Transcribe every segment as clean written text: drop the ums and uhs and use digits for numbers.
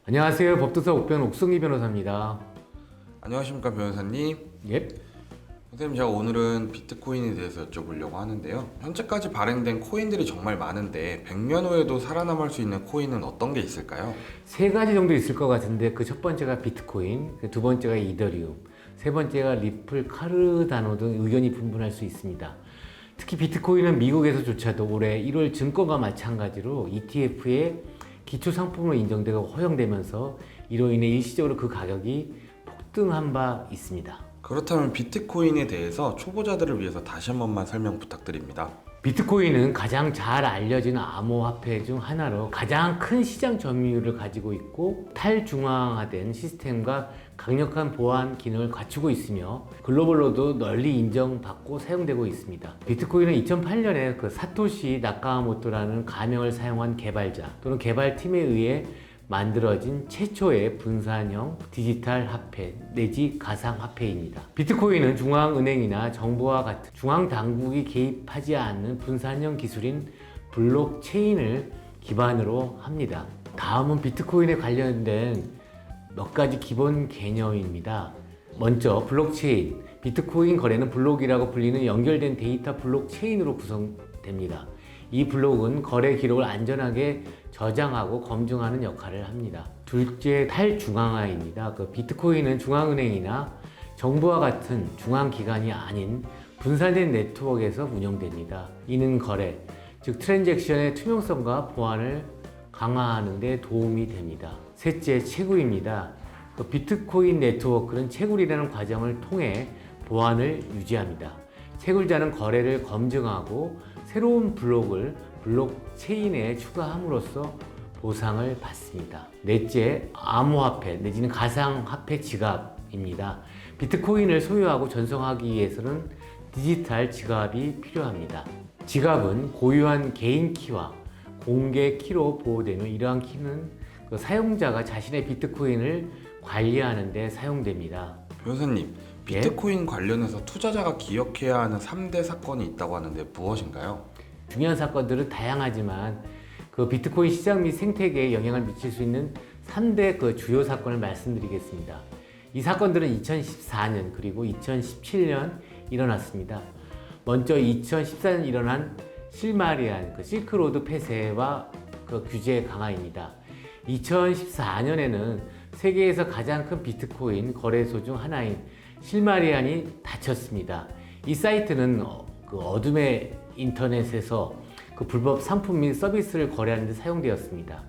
안녕하세요. 법도사 옥변 옥승희 변호사입니다. 안녕하십니까 변호사님. 예? 선생님, 제가 오늘은 비트코인에 대해서 여쭤보려고 하는데요. 현재까지 발행된 코인들이 정말 많은데 100년 후에도 살아남을 수 있는 코인은 어떤 게 있을까요? 세 가지 정도 있을 것 같은데 그 첫 번째가 비트코인, 그 두 번째가 이더리움, 세 번째가 리플, 카르다노 등 의견이 분분할 수 있습니다. 특히 비트코인은 미국에서조차도 올해 1월 증권과 마찬가지로 ETF의 기초 상품으로 인정되고 허용되면서 이로 인해 일시적으로 그 가격이 폭등한 바 있습니다. 그렇다면 비트코인에 대해서 초보자들을 위해서 다시 한 번만 설명 부탁드립니다. 비트코인은 가장 잘 알려진 암호화폐 중 하나로 가장 큰 시장 점유율을 가지고 있고 탈중앙화된 시스템과 강력한 보안 기능을 갖추고 있으며 글로벌로도 널리 인정받고 사용되고 있습니다. 비트코인은 2008년에 그 사토시 나카모토라는 가명을 사용한 개발자 또는 개발팀에 의해 만들어진 최초의 분산형 디지털 화폐 내지 가상 화폐입니다. 비트코인은 중앙은행이나 정부와 같은 중앙 당국이 개입하지 않는 분산형 기술인 블록체인을 기반으로 합니다. 다음은 비트코인에 관련된 몇 가지 기본 개념입니다. 먼저 블록체인, 비트코인 거래는 블록이라고 불리는 연결된 데이터 블록체인으로 구성됩니다. 이 블록은 거래 기록을 안전하게 저장하고 검증하는 역할을 합니다. 둘째, 탈중앙화입니다. 그 비트코인은 중앙은행이나 정부와 같은 중앙기관이 아닌 분산된 네트워크에서 운영됩니다. 이는 거래, 즉 트랜잭션의 투명성과 보안을 강화하는 데 도움이 됩니다. 셋째, 채굴입니다. 그 비트코인 네트워크는 채굴이라는 과정을 통해 보안을 유지합니다. 채굴자는 거래를 검증하고 새로운 블록을 블록체인에 추가함으로써 보상을 받습니다. 넷째, 암호화폐 내지는 가상화폐 지갑입니다. 비트코인을 소유하고 전송하기 위해서는 디지털 지갑이 필요합니다. 지갑은 고유한 개인 키와 공개 키로 보호되며 이러한 키는 그 사용자가 자신의 비트코인을 관리하는 데 사용됩니다. 변호사님, 비트코인 관련해서 투자자가 기억해야 하는 3대 사건이 있다고 하는데 무엇인가요? 중요한 사건들은 다양하지만 그 비트코인 시장 및 생태계에 영향을 미칠 수 있는 3대 그 주요 사건을 말씀드리겠습니다. 이 사건들은 2014년 그리고 2017년 일어났습니다. 먼저 2014년 일어난 실마리안 그 실크로드 폐쇄와 그 규제 강화입니다. 2014년에는 세계에서 가장 큰 비트코인 거래소 중 하나인 실마리안이 닫혔습니다. 이 사이트는 그 어둠의 인터넷에서 그 불법 상품 및 서비스를 거래하는 데 사용되었습니다.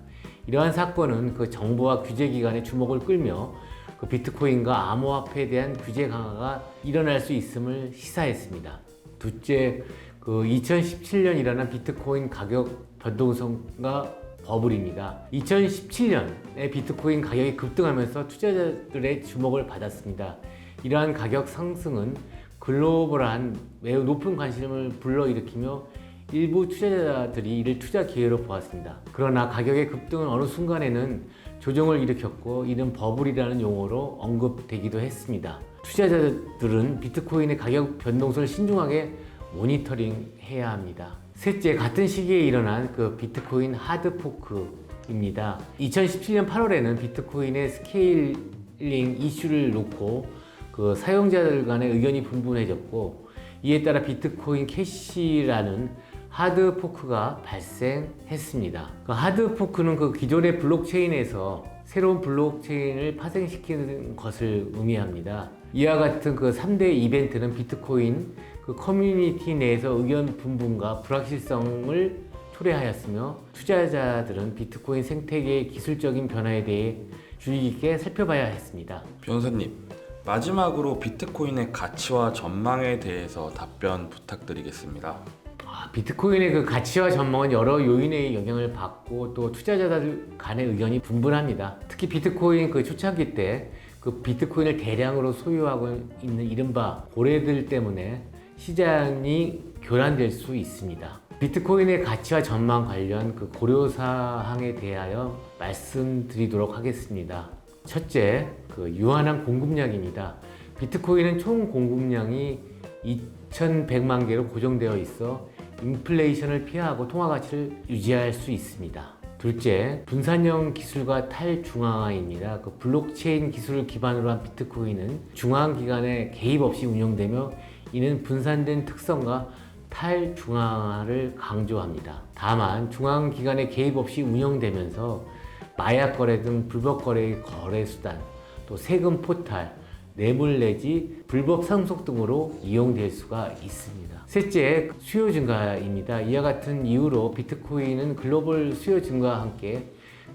이러한 사건은 그 정부와 규제기관의 주목을 끌며 그 비트코인과 암호화폐에 대한 규제 강화가 일어날 수 있음을 시사했습니다. 둘째, 그 2017년 일어난 비트코인 가격 변동성과 버블입니다. 2017년에 비트코인 가격이 급등하면서 투자자들의 주목을 받았습니다. 이러한 가격 상승은 글로벌한 매우 높은 관심을 불러일으키며 일부 투자자들이 이를 투자 기회로 보았습니다. 그러나 가격의 급등은 어느 순간에는 조정을 일으켰고 이는 버블이라는 용어로 언급되기도 했습니다. 투자자들은 비트코인의 가격 변동성을 신중하게 모니터링해야 합니다. 셋째, 같은 시기에 일어난 그 비트코인 하드포크입니다. 2017년 8월에는 비트코인의 스케일링 이슈를 놓고 그 사용자들 간의 의견이 분분해졌고 이에 따라 비트코인 캐시라는 하드포크가 발생했습니다. 그 하드포크는 그 기존의 블록체인에서 새로운 블록체인을 파생시키는 것을 의미합니다. 이와 같은 그 3대 이벤트는 비트코인 그 커뮤니티 내에서 의견 분분과 불확실성을 초래하였으며 투자자들은 비트코인 생태계의 기술적인 변화에 대해 주의 깊게 살펴봐야 했습니다. 변호사님, 마지막으로 비트코인의 가치와 전망에 대해서 답변 부탁드리겠습니다. 비트코인의 그 가치와 전망은 여러 요인의 영향을 받고 또 투자자들 간의 의견이 분분합니다. 특히 비트코인 그 초창기 때 그 비트코인을 대량으로 소유하고 있는 이른바 고래들 때문에 시장이 교란될 수 있습니다. 비트코인의 가치와 전망 관련 그 고려사항에 대하여 말씀드리도록 하겠습니다. 첫째, 그 유한한 공급량입니다. 비트코인은 총 공급량이 2,100만 개로 고정되어 있어 인플레이션을 피하고 통화 가치를 유지할 수 있습니다. 둘째, 분산형 기술과 탈중앙화입니다. 그 블록체인 기술을 기반으로 한 비트코인은 중앙기관의 개입 없이 운영되며 이는 분산된 특성과 탈중앙화를 강조합니다. 다만 중앙기관의 개입 없이 운영되면서 마약 거래 등 불법 거래의 거래 수단, 또 세금 포탈, 뇌물 내지 불법 상속 등으로 이용될 수가 있습니다. 셋째, 수요 증가입니다. 이와 같은 이유로 비트코인은 글로벌 수요 증가와 함께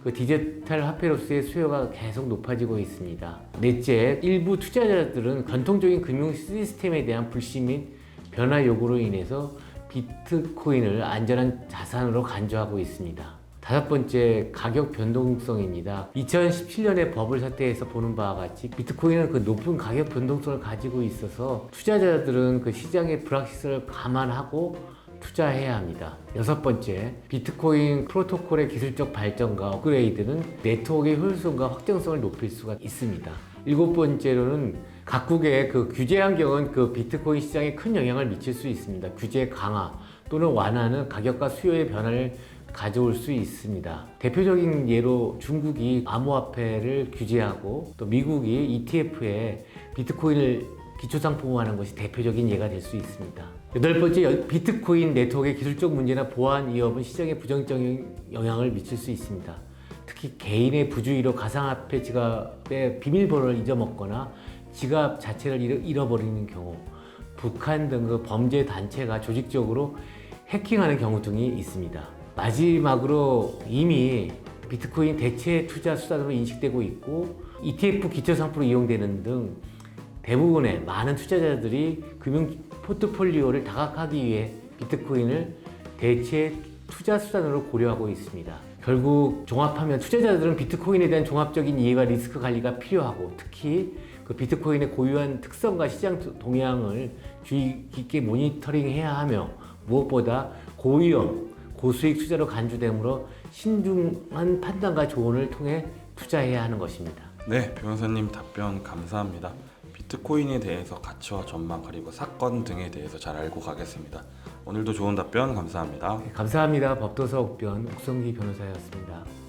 그 디지털 화폐로서의 수요가 계속 높아지고 있습니다. 넷째, 일부 투자자들은 전통적인 금융 시스템에 대한 불신 및 변화 요구로 인해서 비트코인을 안전한 자산으로 간주하고 있습니다. 다섯 번째, 가격 변동성입니다. 2017년에 버블 사태에서 보는 바와 같이 비트코인은 그 높은 가격 변동성을 가지고 있어서 투자자들은 그 시장의 불확실성을 감안하고 투자해야 합니다. 여섯 번째, 비트코인 프로토콜의 기술적 발전과 업그레이드는 네트워크의 효율성과 확정성을 높일 수가 있습니다. 일곱 번째로는 각국의 그 규제 환경은 그 비트코인 시장에 큰 영향을 미칠 수 있습니다. 규제 강화 또는 완화는 가격과 수요의 변화를 가져올 수 있습니다. 대표적인 예로 중국이 암호화폐를 규제하고 또 미국이 ETF에 비트코인을 기초상품화하는 것이 대표적인 예가 될 수 있습니다. 여덟 번째, 비트코인 네트워크의 기술적 문제나 보안 위협은 시장에 부정적인 영향을 미칠 수 있습니다. 특히 개인의 부주의로 가상화폐 지갑의 비밀번호를 잊어먹거나 지갑 자체를 잃어버리는 경우, 북한 등 그 범죄 단체가 조직적으로 해킹하는 경우 등이 있습니다. 마지막으로 이미 비트코인 대체 투자 수단으로 인식되고 있고 ETF 기초 상품으로 이용되는 등 대부분의 많은 투자자들이 금융 포트폴리오를 다각하기 위해 비트코인을 대체 투자 수단으로 고려하고 있습니다. 결국 종합하면 투자자들은 비트코인에 대한 종합적인 이해와 리스크 관리가 필요하고 특히 그 비트코인의 고유한 특성과 시장 동향을 주의 깊게 모니터링해야 하며 무엇보다 고위험 고수익 투자로 간주되므로 신중한 판단과 조언을 통해 투자해야 하는 것입니다. 네, 변호사님 답변 감사합니다. 비트코인에 대해서 가치와 전망 그리고 사건 등에 대해서 잘 알고 가겠습니다. 오늘도 좋은 답변 감사합니다. 감사합니다. 법도사 옥변 옥성기 변호사였습니다.